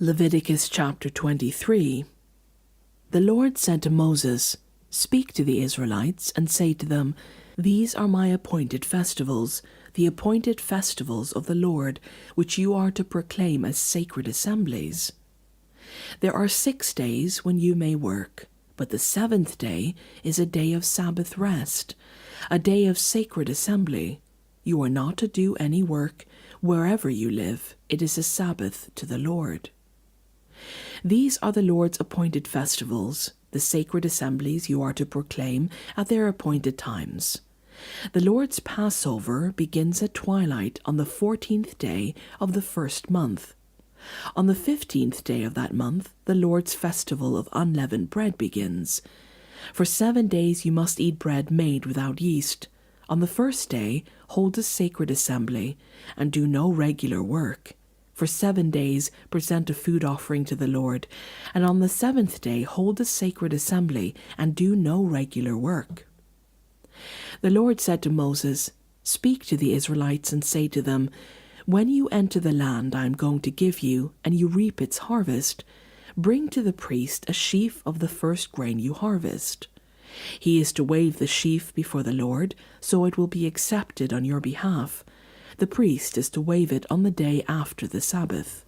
Leviticus chapter 23. The Lord said to Moses, "Speak to the Israelites and say to them, These are my appointed festivals, the appointed festivals of the Lord, which you are to proclaim as sacred assemblies. There are 6 days when you may work, but the 7th day is a day of Sabbath rest, a day of sacred assembly. You are not to do any work. Wherever you live, it is a Sabbath to the Lord. These are the Lord's appointed festivals, the sacred assemblies you are to proclaim at their appointed times. The Lord's Passover begins at twilight on the 14th day of the first month. On the 15th day of that month, the Lord's festival of unleavened bread begins. For 7 days you must eat bread made without yeast. On the first day, hold a sacred assembly, and do no regular work. For 7 days, present a food offering to the Lord, and on the 7th day, hold a sacred assembly, and do no regular work. The Lord said to Moses, "Speak to the Israelites and say to them, When you enter the land I am going to give you, and you reap its harvest, bring to the priest a sheaf of the first grain you harvest. He is to wave the sheaf before the Lord, so it will be accepted on your behalf. The priest is to wave it on the day after the Sabbath.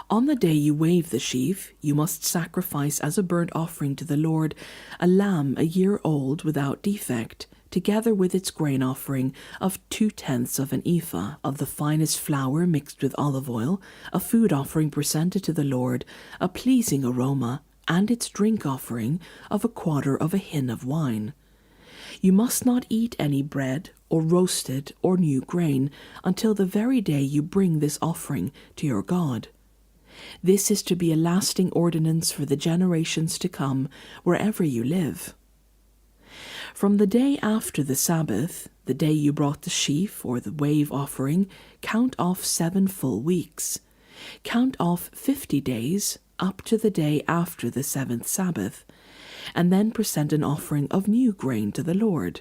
On the day you wave the sheaf, you must sacrifice as a burnt offering to the Lord a lamb a year old without defect, together with its grain offering of 2/10 of an ephah of the finest flour mixed with olive oil, a food offering presented to the Lord, a pleasing aroma, and its drink offering of 1/4 of a hin of wine. You must not eat any bread, or roasted, or new grain, until the very day you bring this offering to your God. This is to be a lasting ordinance for the generations to come, wherever you live. From the day after the Sabbath, the day you brought the sheaf or the wave offering, count off 7 full weeks. Count off 50 days up to the day after the 7th Sabbath, and then present an offering of new grain to the Lord.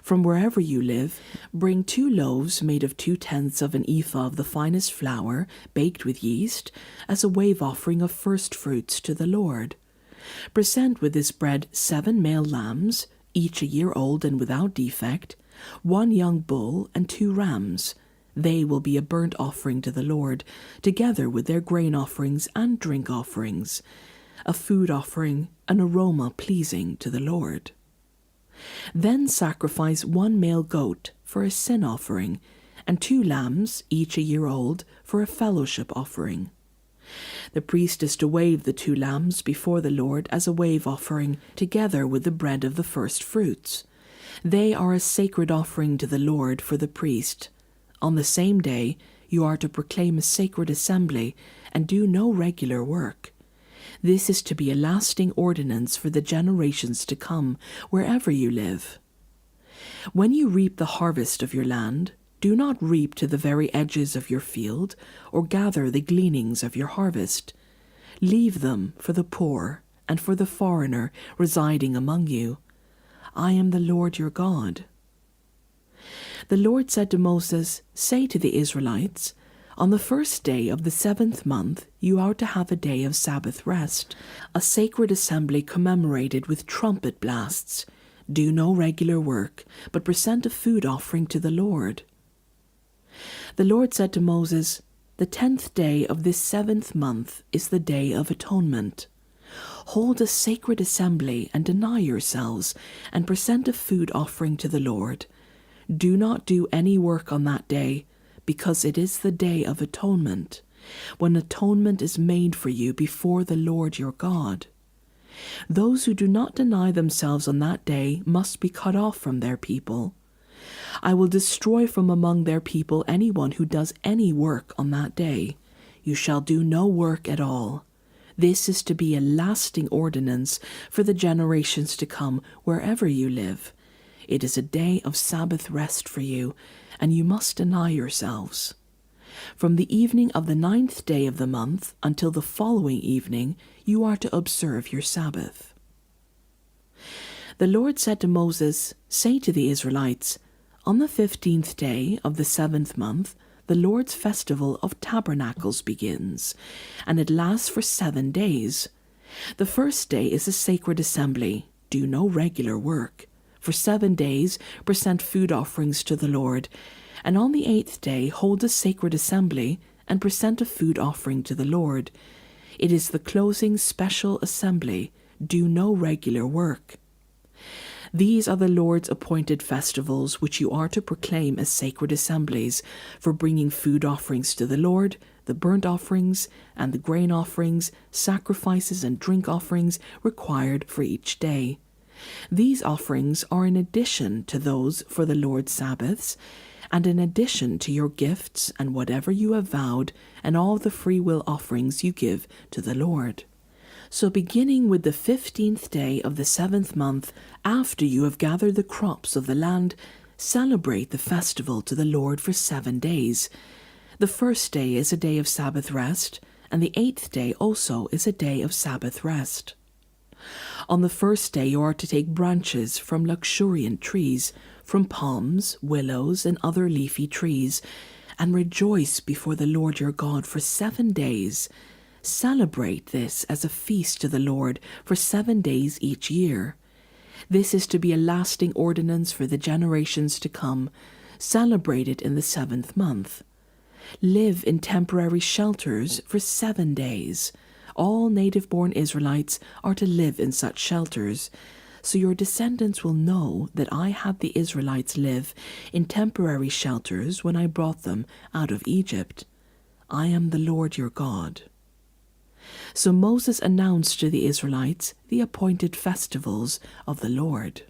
From wherever you live, bring 2 loaves made of 2/10 of an ephah of the finest flour, baked with yeast, as a wave offering of first fruits to the Lord. Present with this bread 7 male lambs, each a year old and without defect, 1 young bull and 2 rams. They will be a burnt offering to the Lord, together with their grain offerings and drink offerings, a food offering, an aroma pleasing to the Lord. Then sacrifice 1 male goat for a sin offering, and 2 lambs, each a year old, for a fellowship offering. The priest is to wave the 2 lambs before the Lord as a wave offering, together with the bread of the first fruits. They are a sacred offering to the Lord for the priest. On the same day, you are to proclaim a sacred assembly and do no regular work. This is to be a lasting ordinance for the generations to come, wherever you live. When you reap the harvest of your land, do not reap to the very edges of your field, or gather the gleanings of your harvest. Leave them for the poor and for the foreigner residing among you. I am the Lord your God. The Lord said to Moses, "Say to the Israelites, On the first day of the 7th month you are to have a day of Sabbath rest, a sacred assembly commemorated with trumpet blasts. Do no regular work, but present a food offering to the Lord." The Lord said to Moses, "The 10th day of this 7th month is the Day of Atonement. Hold a sacred assembly and deny yourselves, and present a food offering to the Lord. Do not do any work on that day, because it is the Day of Atonement, when atonement is made for you before the Lord your God. Those who do not deny themselves on that day must be cut off from their people. I will destroy from among their people anyone who does any work on that day. You shall do no work at all. This is to be a lasting ordinance for the generations to come, wherever you live. It is a day of Sabbath rest for you, and you must deny yourselves. From the evening of the 9th day of the month until the following evening, you are to observe your Sabbath." The Lord said to Moses, "Say to the Israelites, On the 15th day of the 7th month, the Lord's festival of tabernacles begins, and it lasts for 7 days. The first day is a sacred assembly. Do no regular work. For 7 days present food offerings to the Lord, and on the 8th day hold a sacred assembly and present a food offering to the Lord. It is the closing special assembly. Do no regular work. These are the Lord's appointed festivals which you are to proclaim as sacred assemblies for bringing food offerings to the Lord, the burnt offerings and the grain offerings, sacrifices and drink offerings required for each day. These offerings are in addition to those for the Lord's Sabbaths, and in addition to your gifts and whatever you have vowed, and all the free will offerings you give to the Lord. So beginning with the 15th day of the 7th month, after you have gathered the crops of the land, celebrate the festival to the Lord for 7 days. The first day is a day of Sabbath rest, and the 8th day also is a day of Sabbath rest. On the first day you are to take branches from luxuriant trees, from palms, willows, and other leafy trees, and rejoice before the Lord your God for 7 days. Celebrate this as a feast to the Lord for 7 days each year. This is to be a lasting ordinance for the generations to come. Celebrate it in the 7th month. Live in temporary shelters for 7 days. All native-born Israelites are to live in such shelters, so your descendants will know that I had the Israelites live in temporary shelters when I brought them out of Egypt. I am the Lord your God. So Moses announced to the Israelites the appointed festivals of the Lord.